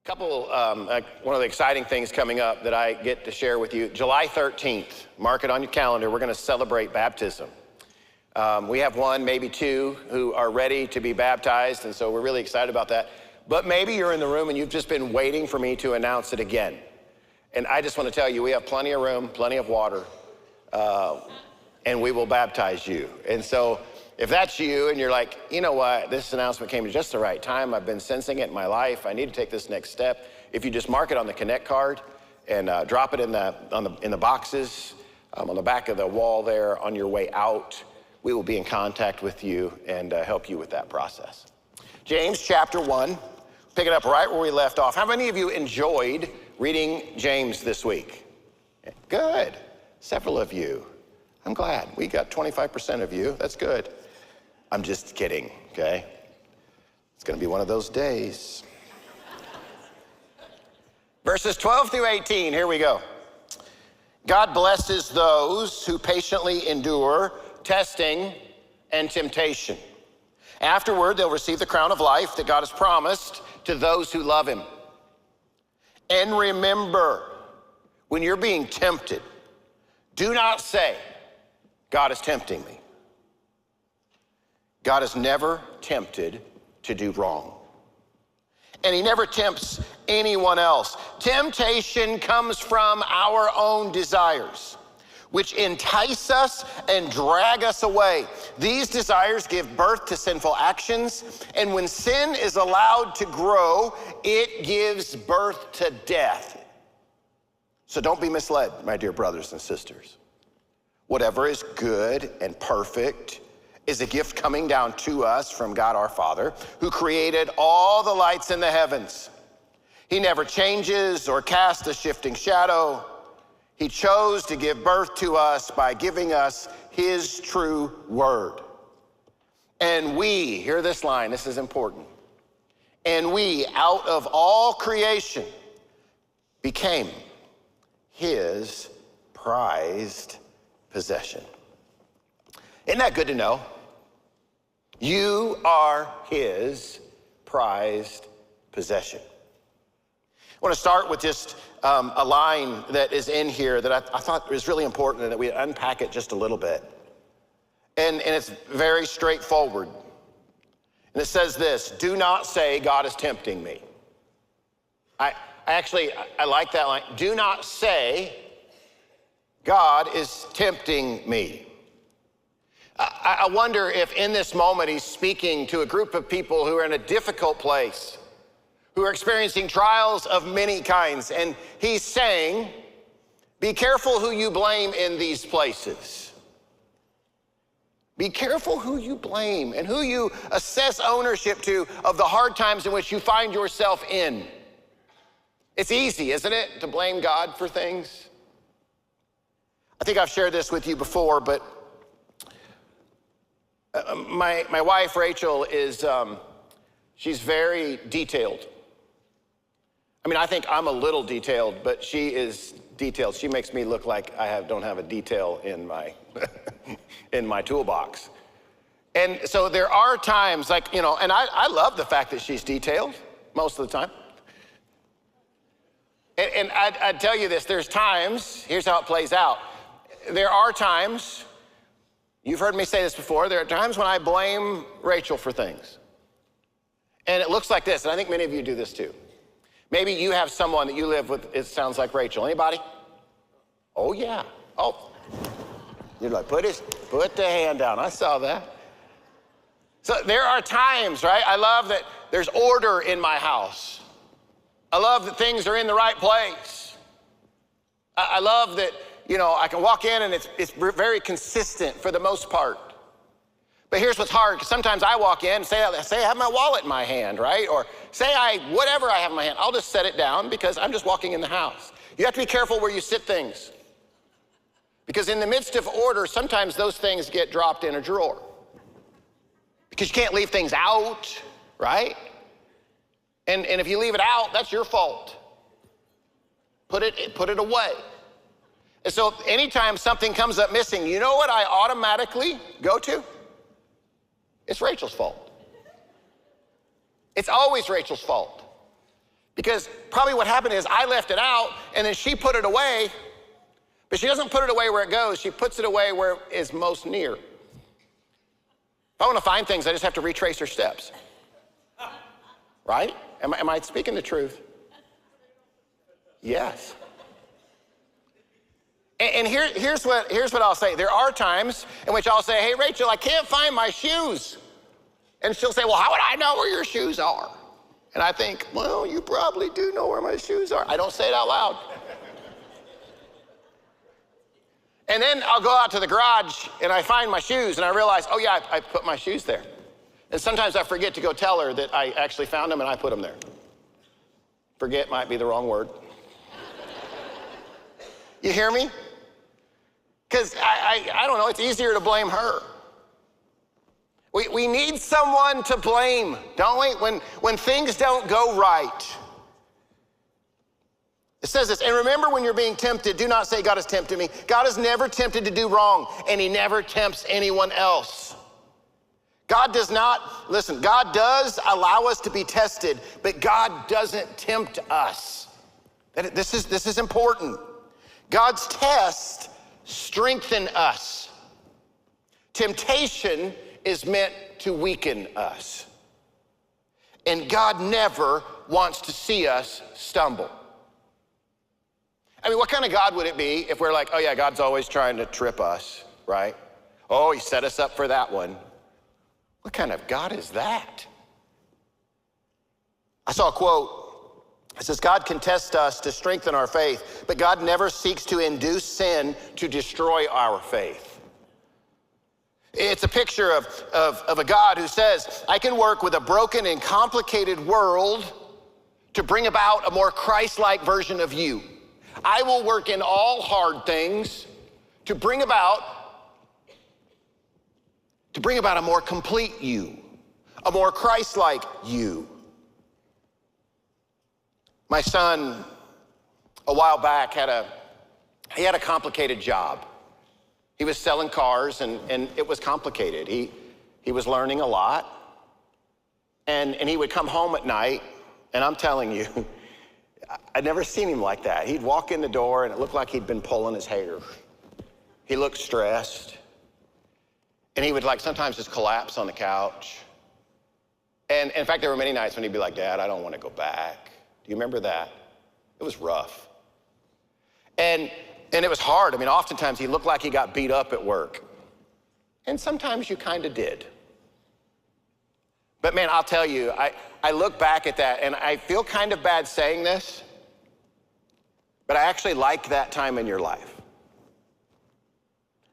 One of the exciting things coming up that I get to share with you, July 13th, mark it on your calendar, we're gonna celebrate baptism. We have one, maybe two, who are ready to be baptized, and so we're really excited about that. But maybe you're in the room and you've just been waiting for me to announce it again. And I just wanna tell you, we have plenty of room, plenty of water, and we will baptize you. And so if that's you and you're like, you know what, this announcement came at just the right time, I've been sensing it in my life, I need to take this next step. If you just mark it on the Connect card and drop it in the boxes, on the back of the wall there on your way out, we will be in contact with you and help you with that process. James chapter 1, pick it up right where we left off. How many of you enjoyed reading James this week? Good, several of you. I'm glad. We got 25% of you, that's good. I'm just kidding, okay? It's gonna be one of those days. Verses 12 through 18, here we go. God blesses those who patiently endure testing and temptation. Afterward, they'll receive the crown of life that God has promised to those who love him. And remember, when you're being tempted, do not say, God is tempting me. God is never tempted to do wrong. And he never tempts anyone else. Temptation comes from our own desires, which entice us and drag us away. These desires give birth to sinful actions, and when sin is allowed to grow, it gives birth to death. So don't be misled, my dear brothers and sisters. Whatever is good and perfect is a gift coming down to us from God our Father, who created all the lights in the heavens. He never changes or casts a shifting shadow. He chose to give birth to us by giving us his true word. And we, hear this line, this is important. And we, out of all creation, became his prized possession. Isn't that good to know? You are his prized possession. I want to start with just a line that is in here that I thought was really important and that we unpack it just a little bit. And it's very straightforward. And it says this, do not say God is tempting me. I like that line. Do not say God is tempting me. I wonder if in this moment he's speaking to a group of people who are in a difficult place, who are experiencing trials of many kinds. And he's saying, be careful who you blame in these places. Be careful who you blame and who you assess ownership to of the hard times in which you find yourself in. It's easy, isn't it, to blame God for things? I think I've shared this with you before, but my wife, Rachel, she's very detailed. I mean, I think I'm a little detailed, but she is detailed. She makes me look like I don't have a detail in my, in my toolbox. And so there are times like, and I love the fact that she's detailed most of the time. And I'd tell you this, there's times, here's how it plays out. There are times, you've heard me say this before, there are times when I blame Rachel for things. And it looks like this, and I think many of you do this too. Maybe you have someone that you live with, it sounds like Rachel. Anybody? Oh yeah, oh. You're like, put the hand down, I saw that. So there are times, right? I love that there's order in my house. I love that things are in the right place. I love that, I can walk in and it's very consistent for the most part. But here's what's hard, because sometimes I walk in and say I have my wallet in my hand, right? Or say whatever I have in my hand, I'll just set it down because I'm just walking in the house. You have to be careful where you sit things. Because in the midst of order, sometimes those things get dropped in a drawer. Because you can't leave things out, right? And if you leave it out, that's your fault. Put it away. And so anytime something comes up missing, you know what I automatically go to? It's Rachel's fault. It's always Rachel's fault. Because probably what happened is I left it out and then she put it away, but she doesn't put it away where it goes. She puts it away where it is most near. If I want to find things, I just have to retrace her steps. Right? Am I speaking the truth? Yes. And here's what I'll say. There are times in which I'll say, hey, Rachel, I can't find my shoes. And she'll say, well, how would I know where your shoes are? And I think, well, you probably do know where my shoes are. I don't say it out loud. And then I'll go out to the garage and I find my shoes and I realize, oh yeah, I put my shoes there. And sometimes I forget to go tell her that I actually found them and I put them there. Forget might be the wrong word. You hear me? Because I don't know, it's easier to blame her. We need someone to blame, don't we? When things don't go right. It says this, and remember when you're being tempted, do not say God has tempted me. God is never tempted to do wrong, and he never tempts anyone else. God does not, listen, God does allow us to be tested, but God doesn't tempt us. This is important. God's tests strengthen us. Temptation is meant to weaken us. And God never wants to see us stumble. I mean, what kind of God would it be if we're like, oh yeah, God's always trying to trip us, right? Oh, he set us up for that one. What kind of God is that? I saw a quote. It says, God can test us to strengthen our faith, but God never seeks to induce sin to destroy our faith. It's a picture of a God who says, I can work with a broken and complicated world to bring about a more Christ-like version of you. I will work in all hard things to bring about a more complete you, a more Christ-like you. My son, a while back, had a complicated job. He was selling cars, and it was complicated. He was learning a lot, and he would come home at night, and I'm telling you, I'd never seen him like that. He'd walk in the door, and it looked like he'd been pulling his hair. He looked stressed, and he would sometimes just collapse on the couch. And in fact, there were many nights when he'd be like, Dad, I don't want to go back. Do you remember that? It was rough. And it was hard. I mean, oftentimes he looked like he got beat up at work. And sometimes you kind of did. But man, I'll tell you, I look back at that and I feel kind of bad saying this, but I actually liked that time in your life.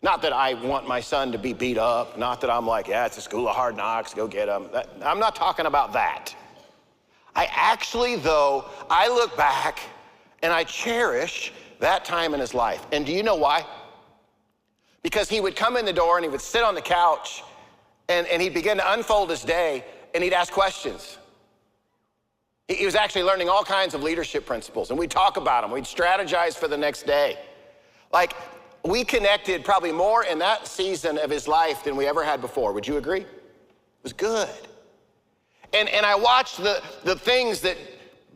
Not that I want my son to be beat up, not that I'm like, yeah, it's a school of hard knocks, go get him. I'm not talking about that. I actually, though, I look back and I cherish that time in his life. And do you know why? Because he would come in the door and he would sit on the couch and he'd begin to unfold his day and he'd ask questions. He was actually learning all kinds of leadership principles, and we'd talk about them. We'd strategize for the next day. We connected probably more in that season of his life than we ever had before. Would you agree? It was good. And I watched the things that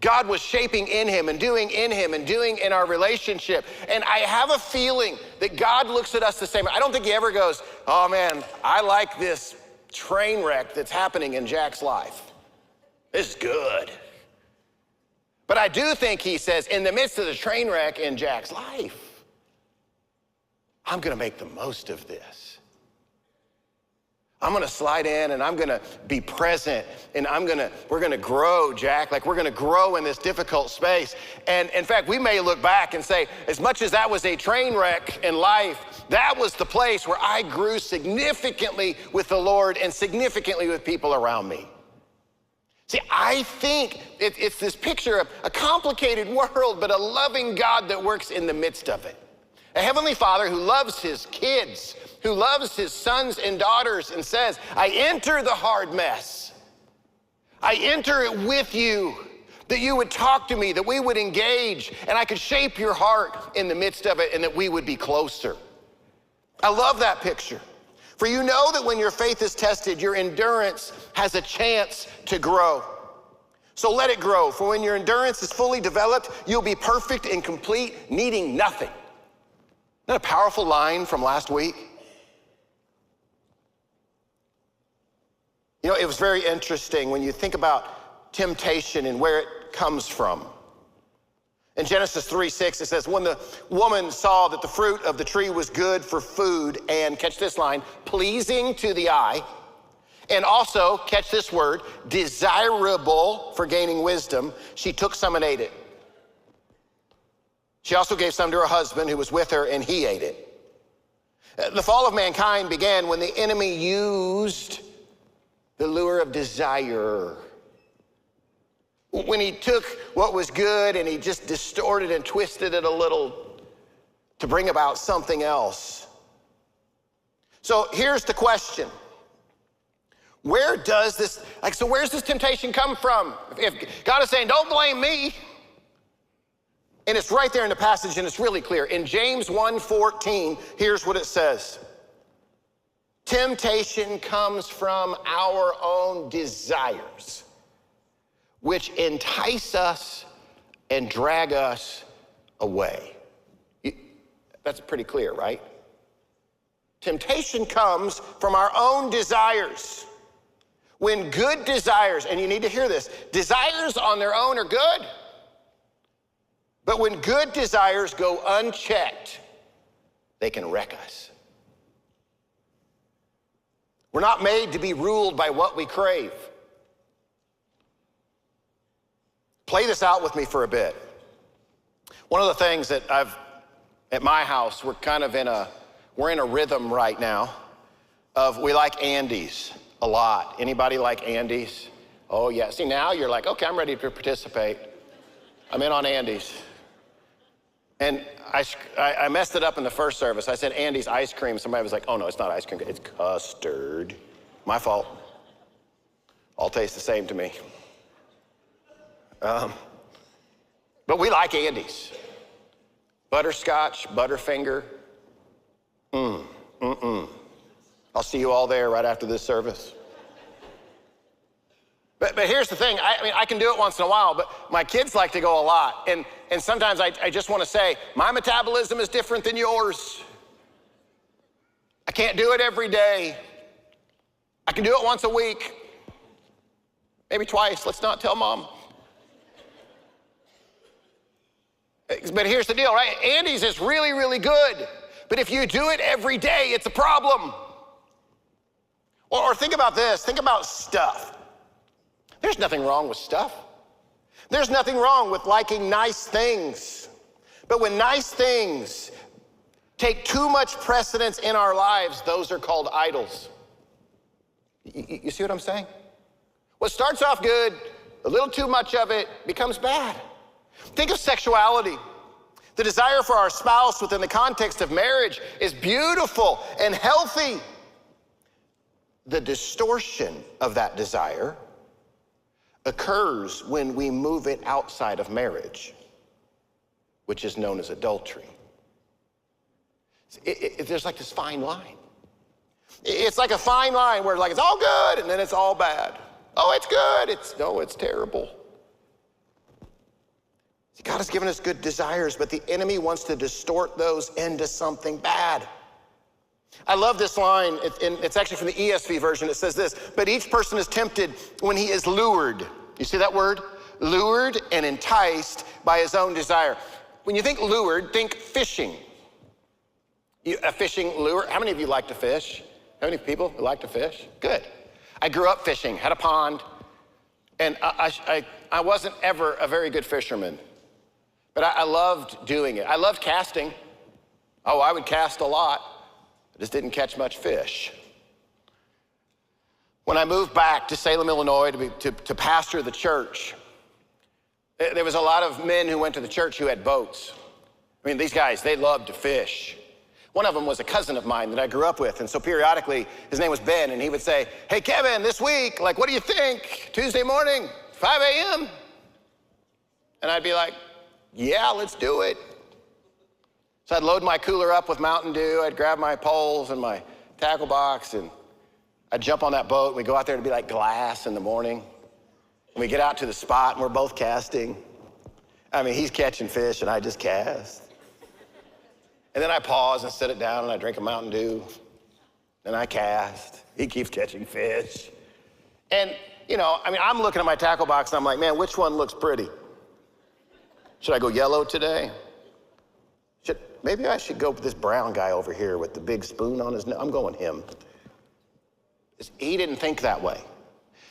God was shaping in him and doing in our relationship. And I have a feeling that God looks at us the same way. I don't think he ever goes, oh man, I like this train wreck that's happening in Jack's life. This is good. But I do think he says, in the midst of the train wreck in Jack's life, I'm gonna make the most of this. I'm gonna slide in and I'm gonna be present and we're gonna grow, Jack. We're gonna grow in this difficult space. And in fact, we may look back and say, as much as that was a train wreck in life, that was the place where I grew significantly with the Lord and significantly with people around me. See, I think it's this picture of a complicated world, but a loving God that works in the midst of it. A heavenly Father who loves his kids, who loves his sons and daughters and says, I enter the hard mess. I enter it with you, that you would talk to me, that we would engage, and I could shape your heart in the midst of it and that we would be closer. I love that picture. For you know that when your faith is tested, your endurance has a chance to grow. So let it grow, for when your endurance is fully developed, you'll be perfect and complete, needing nothing. Isn't that a powerful line from last week? You know, it was very interesting when you think about temptation and where it comes from. In Genesis 3:6, it says, when the woman saw that the fruit of the tree was good for food and, catch this line, pleasing to the eye, and also, catch this word, desirable for gaining wisdom, she took some and ate it. She also gave some to her husband who was with her, and he ate it. The fall of mankind began when the enemy used the lure of desire. When he took what was good and he just distorted and twisted it a little to bring about something else. So here's the question. Where's this temptation come from? If God is saying, don't blame me. And it's right there in the passage and it's really clear. In James 1:14, here's what it says. Temptation comes from our own desires, which entice us and drag us away. That's pretty clear, right? Temptation comes from our own desires. When good desires, and you need to hear this, desires on their own are good. But when good desires go unchecked, they can wreck us. We're not made to be ruled by what we crave. Play this out with me for a bit. One of the things that at my house, we're in a rhythm right now of we like Andes a lot. Anybody like Andes? Oh yeah, see now you're like, okay, I'm ready to participate. I'm in on Andes. And I messed it up in the first service. I said Andes ice cream. Somebody was like, oh no, it's not ice cream, it's custard. My fault. All tastes the same to me. But we like Andes. Butterscotch, Butterfinger. I'll see you all there right after this service. But here's the thing, I can do it once in a while, but my kids like to go a lot. And sometimes I just want to say, my metabolism is different than yours. I can't do it every day. I can do it once a week. Maybe twice, let's not tell mom. But here's the deal, right? Andes is really, really good. But if you do it every day, it's a problem. Or think about this, think about stuff. There's nothing wrong with stuff. There's nothing wrong with liking nice things. But when nice things take too much precedence in our lives, those are called idols. You see what I'm saying? What starts off good, a little too much of it becomes bad. Think of sexuality. The desire for our spouse within the context of marriage is beautiful and healthy. The distortion of that desire occurs when we move it outside of marriage, which is known as adultery. There's like this fine line. It's like a fine line where it's all good and then it's all bad. Oh, it's good. It's terrible. See, God has given us good desires, but the enemy wants to distort those into something bad. I love this line. It's actually from the ESV version. It says this, but each person is tempted when he is lured. You see that word? Lured and enticed by his own desire. When you think lured, think fishing. A fishing lure. How many of you like to fish? How many people like to fish? Good. I grew up fishing, had a pond, and I wasn't ever a very good fisherman, but I loved doing it. I loved casting. Oh, I would cast a lot. I just didn't catch much fish. When I moved back to Salem, Illinois to pastor the church, there was a lot of men who went to the church who had boats. I mean, these guys, they loved to fish. One of them was a cousin of mine that I grew up with, and so periodically, his name was Ben, and he would say, hey, Kevin, this week, what do you think? Tuesday morning, 5 a.m.? And I'd be like, yeah, let's do it. So I'd load my cooler up with Mountain Dew, I'd grab my poles and my tackle box, and I'd jump on that boat, and we'd go out there to be like glass in the morning. We get out to the spot and we're both casting. I mean, he's catching fish and I just cast. And then I pause and set it down and I drink a Mountain Dew. And I cast. He keeps catching fish. And, you know, I mean, I'm looking at my tackle box and I'm like, man, which one looks pretty? Should I go yellow today? Maybe I should go with this brown guy over here with the big spoon on his nose. I'm going him. He didn't think that way.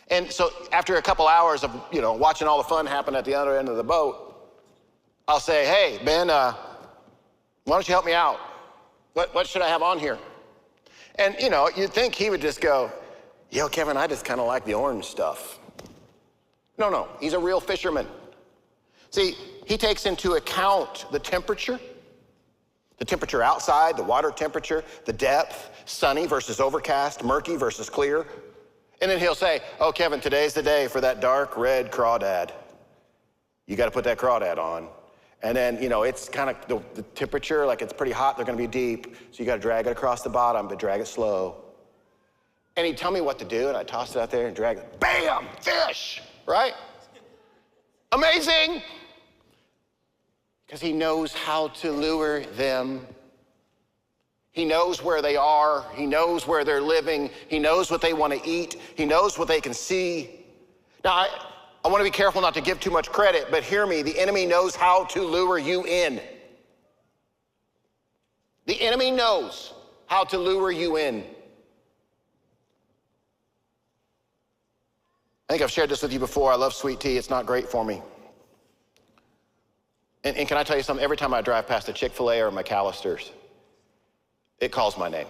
And so after a couple hours of, you know, watching all the fun happen at the other end of the boat, I'll say, hey, Ben, why don't you help me out? What should I have on here? And, you know, you'd think he would just go, yo, Kevin, I just kind of like the orange stuff. No, he's a real fisherman. See, he takes into account the temperature outside, the water temperature, the depth, sunny versus overcast, murky versus clear. And then he'll say, oh, Kevin, today's the day for that dark red crawdad. You got to put that crawdad on. And then, you know, it's kind of the temperature, like it's pretty hot, they're going to be deep. So you got to drag it across the bottom, but drag it slow. And he'd tell me what to do, and I'd toss it out there and drag it. Bam, fish, right? Amazing. Because he knows how to lure them. He knows where they are. He knows where they're living. He knows what they want to eat. He knows what they can see. Now, I want to be careful not to give too much credit, but hear me. The enemy knows how to lure you in. The enemy knows how to lure you in. I think I've shared this with you before. I love sweet tea. It's not great for me. And can I tell you something? Every time I drive past a Chick-fil-A or McAllister's, it calls my name.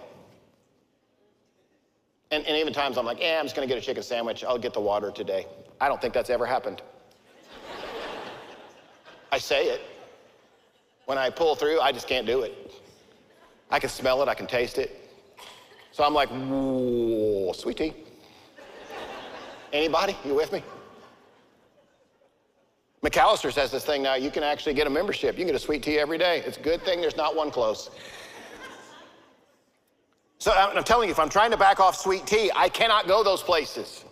And even times I'm like, I'm just gonna get a chicken sandwich. I'll get the water today. I don't think that's ever happened. I say it. When I pull through, I just can't do it. I can smell it, I can taste it. So I'm like, whoa, sweet tea. Anybody, you with me? McAllister's has this thing now, you can actually get a membership. You can get a sweet tea every day. It's a good thing there's not one close. So I'm telling you, if I'm trying to back off sweet tea, I cannot go those places.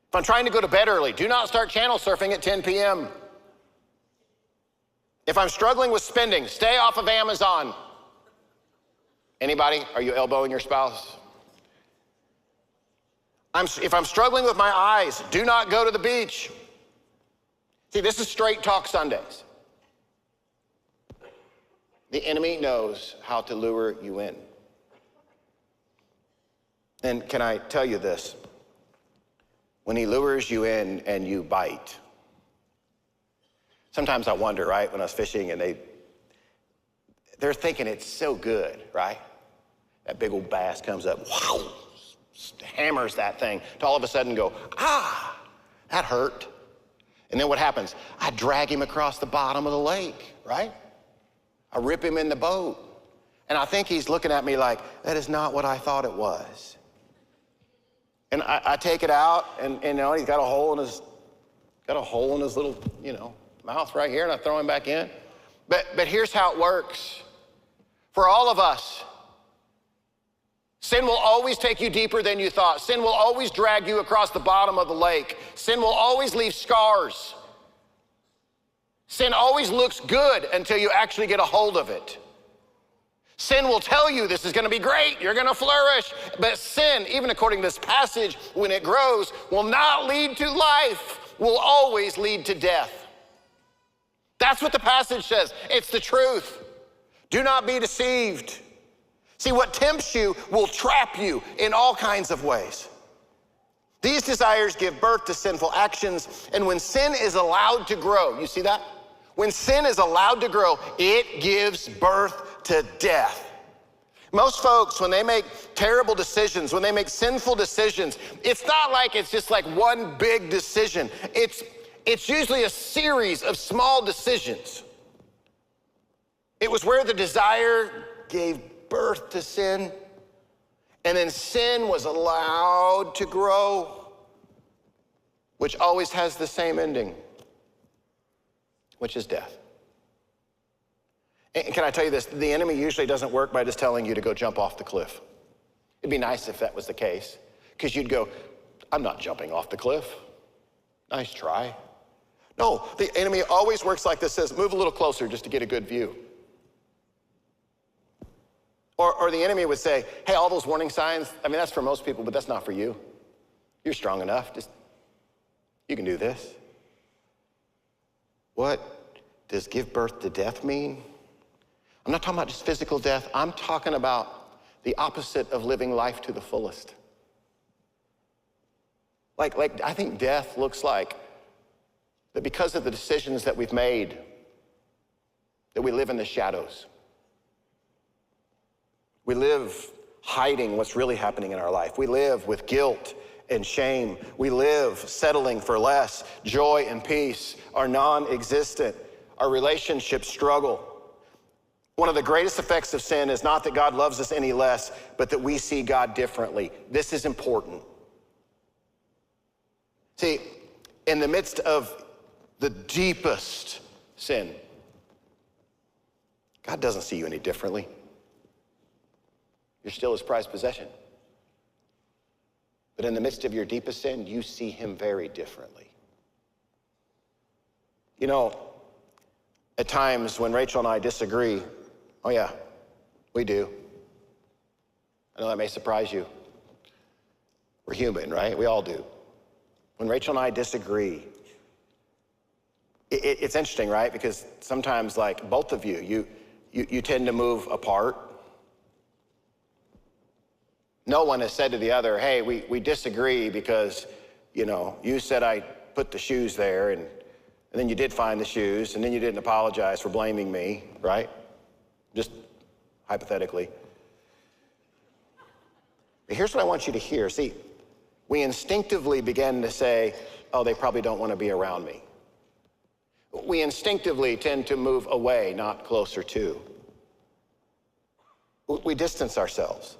If I'm trying to go to bed early, do not start channel surfing at 10 p.m. If I'm struggling with spending, stay off of Amazon. Anybody, are you elbowing your spouse? If I'm struggling with my eyes, do not go to the beach. See, this is Straight Talk Sundays. The enemy knows how to lure you in. And can I tell you this? When he lures you in and you bite, sometimes I wonder, right, when I was fishing and they're thinking it's so good, right? That big old bass comes up, wow, hammers that thing, to all of a sudden go, that hurt. And then what happens? I drag him across the bottom of the lake, right? I rip him in the boat. And I think he's looking at me like, that is not what I thought it was. And I take it out, and you know, he's got a hole in his little, you know, mouth right here, and I throw him back in. But here's how it works. For all of us, sin will always take you deeper than you thought. Sin will always drag you across the bottom of the lake. Sin will always leave scars. Sin always looks good until you actually get a hold of it. Sin will tell you this is going to be great, you're going to flourish. But sin, even according to this passage, when it grows, will not lead to life, will always lead to death. That's what the passage says. It's the truth. Do not be deceived. See, what tempts you will trap you in all kinds of ways. These desires give birth to sinful actions, and when sin is allowed to grow, you see that? When sin is allowed to grow, it gives birth to death. Most folks, when they make terrible decisions, when they make sinful decisions, it's not like it's just like one big decision. It's usually a series of small decisions. It was where the desire gave birth to sin, and then sin was allowed to grow, which always has the same ending, which is death. And can I tell you this? The enemy usually doesn't work by just telling you to go jump off the cliff. It'd be nice if that was the case, because you'd go, I'm not jumping off the cliff. Nice try. No, the enemy always works like this, says, move a little closer just to get a good view. Or the enemy would say, hey, all those warning signs, I mean, that's for most people, but that's not for you. You're strong enough, you can do this. What does give birth to death mean? I'm not talking about just physical death. I'm talking about the opposite of living life to the fullest. Like I think death looks like that because of the decisions that we've made, that we live in the shadows. We live hiding what's really happening in our life. We live with guilt and shame. We live settling for less. Joy and peace are non-existent. Our relationships struggle. One of the greatest effects of sin is not that God loves us any less, but that we see God differently. This is important. See, in the midst of the deepest sin, God doesn't see you any differently. You're still his prized possession. But in the midst of your deepest sin, you see him very differently. You know, at times when Rachel and I disagree, oh yeah, we do. I know that may surprise you. We're human, right? We all do. When Rachel and I disagree, it's interesting, right? Because sometimes, like both of you tend to move apart. No one has said to the other, hey, we disagree because, you said I put the shoes there and then you did find the shoes and then you didn't apologize for blaming me, right? Just hypothetically. But here's what I want you to hear. See, we instinctively begin to say, oh, they probably don't want to be around me. We instinctively tend to move away, not closer to. We distance ourselves.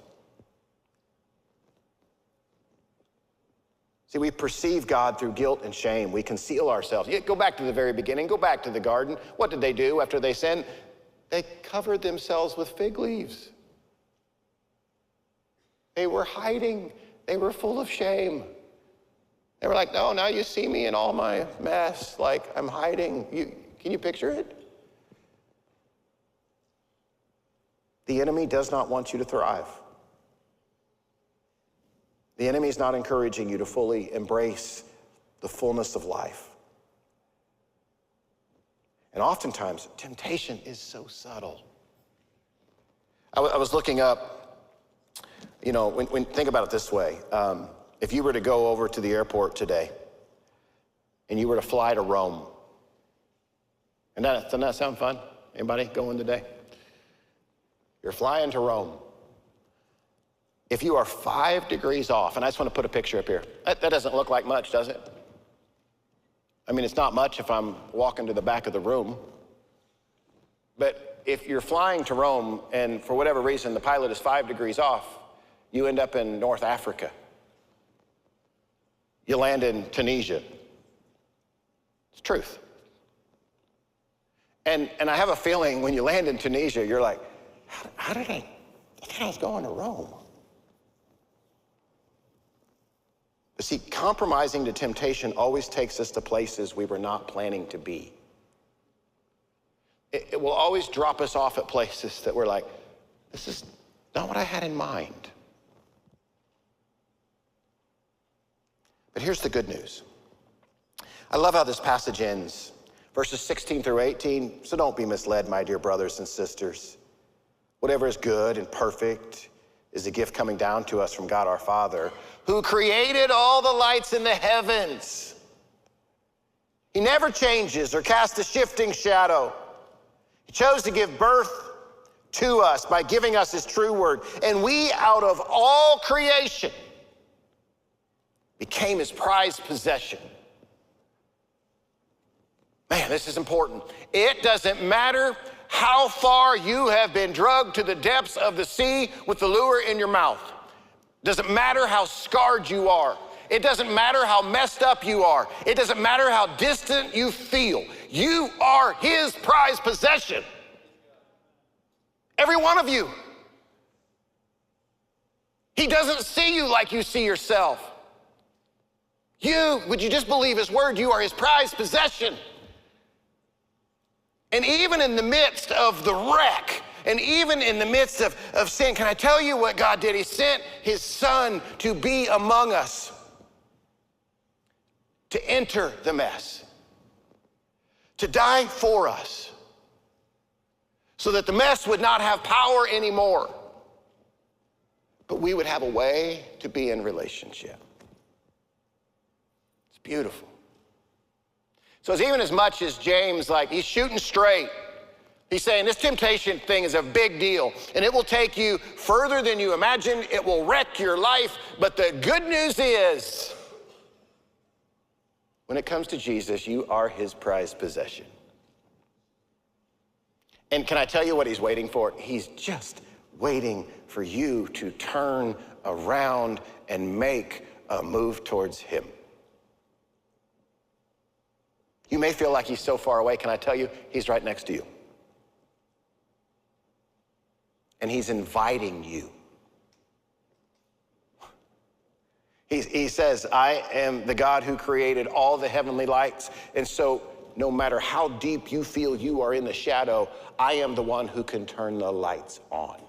See, we perceive God through guilt and shame. We conceal ourselves. Go back to the very beginning. Go back to the garden. What did they do after they sinned? They covered themselves with fig leaves. They were hiding. They were full of shame. They were like, no, now you see me in all my mess. Like, I'm hiding. Can you picture it? The enemy does not want you to thrive. The enemy is not encouraging you to fully embrace the fullness of life. And oftentimes, temptation is so subtle. I was looking up, think about it this way. If you were to go over to the airport today and you were to fly to Rome, and doesn't that sound fun? Anybody going today? You're flying to Rome. If you are 5 degrees off, and I just want to put a picture up here. That doesn't look like much, does it? I mean, it's not much if I'm walking to the back of the room. But if you're flying to Rome and for whatever reason the pilot is 5 degrees off, you end up in North Africa. You land in Tunisia. It's truth. And I have a feeling when you land in Tunisia, you're like, how did I thought I was going to Rome. But see, compromising to temptation always takes us to places we were not planning to be. It will always drop us off at places that we're like, this is not what I had in mind. But here's the good news. I love how this passage ends. Verses 16 through 18. So don't be misled, my dear brothers and sisters. Whatever is good and perfect is a gift coming down to us from God our Father, who created all the lights in the heavens. He never changes or casts a shifting shadow. He chose to give birth to us by giving us his true word. And we, out of all creation, became his prized possession. Man, this is important. It doesn't matter how far you have been drugged to the depths of the sea with the lure in your mouth. It doesn't matter how scarred you are. It doesn't matter how messed up you are. It doesn't matter how distant you feel. You are his prized possession. Every one of you. He doesn't see you like you see yourself. Would you just believe his word? You are his prized possession. And even in the midst of the wreck, and even in the midst of sin, can I tell you what God did? He sent his son to be among us, to enter the mess, to die for us, so that the mess would not have power anymore, but we would have a way to be in relationship. It's beautiful. So it's even as much as James, he's shooting straight. He's saying this temptation thing is a big deal, and it will take you further than you imagine. It will wreck your life, but the good news is, when it comes to Jesus, you are his prized possession. And can I tell you what he's waiting for? He's just waiting for you to turn around and make a move towards him. You may feel like he's so far away. Can I tell you, he's right next to you. And he's inviting you. He says, I am the God who created all the heavenly lights. And so no matter how deep you feel you are in the shadow, I am the one who can turn the lights on.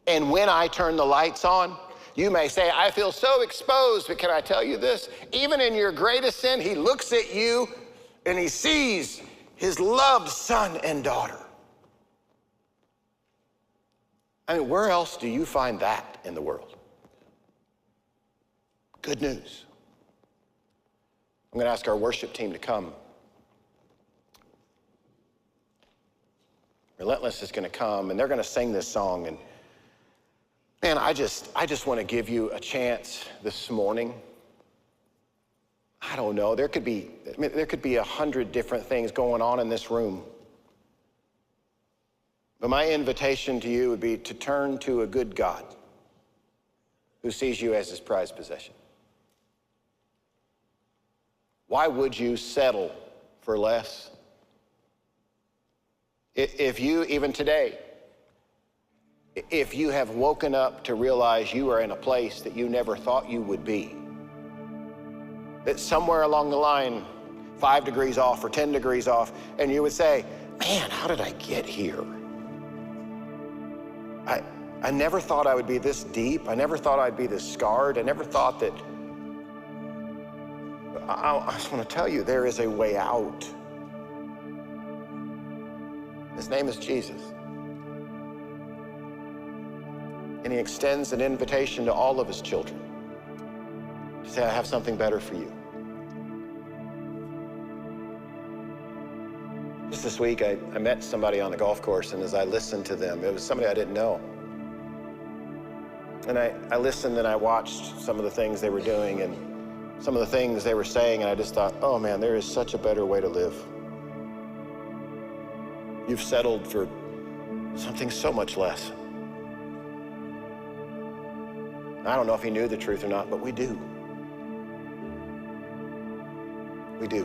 And when I turn the lights on, you may say, I feel so exposed, but can I tell you this? Even in your greatest sin, he looks at you and he sees his loved son and daughter. I mean, where else do you find that in the world? Good news. I'm going to ask our worship team to come. Relentless is going to come, and they're going to sing this song. And man, I just want to give you a chance this morning. I don't know. There could be 100 different things going on in this room. But my invitation to you would be to turn to a good God who sees you as his prized possession. Why would you settle for less? If you, even today, if you have woken up to realize you are in a place that you never thought you would be, that somewhere along the line, 5 degrees off or 10 degrees off, and you would say, man, how did I get here? I never thought I would be this deep. I never thought I'd be this scarred. I never thought that. I just want to tell you, there is a way out. His name is Jesus. And he extends an invitation to all of his children to say, I have something better for you. Just this week, I met somebody on the golf course, and as I listened to them, it was somebody I didn't know. And I listened and I watched some of the things they were doing and some of the things they were saying, and I just thought, oh man, there is such a better way to live. You've settled for something so much less. I don't know if he knew the truth or not, but we do. We do.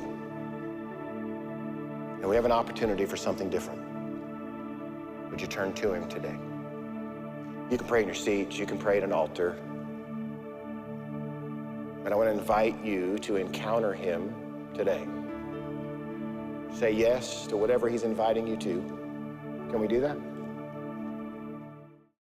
And we have an opportunity for something different. Would you turn to him today? You can pray in your seats. You can pray at an altar. And I want to invite you to encounter him today. Say yes to whatever he's inviting you to. Can we do that?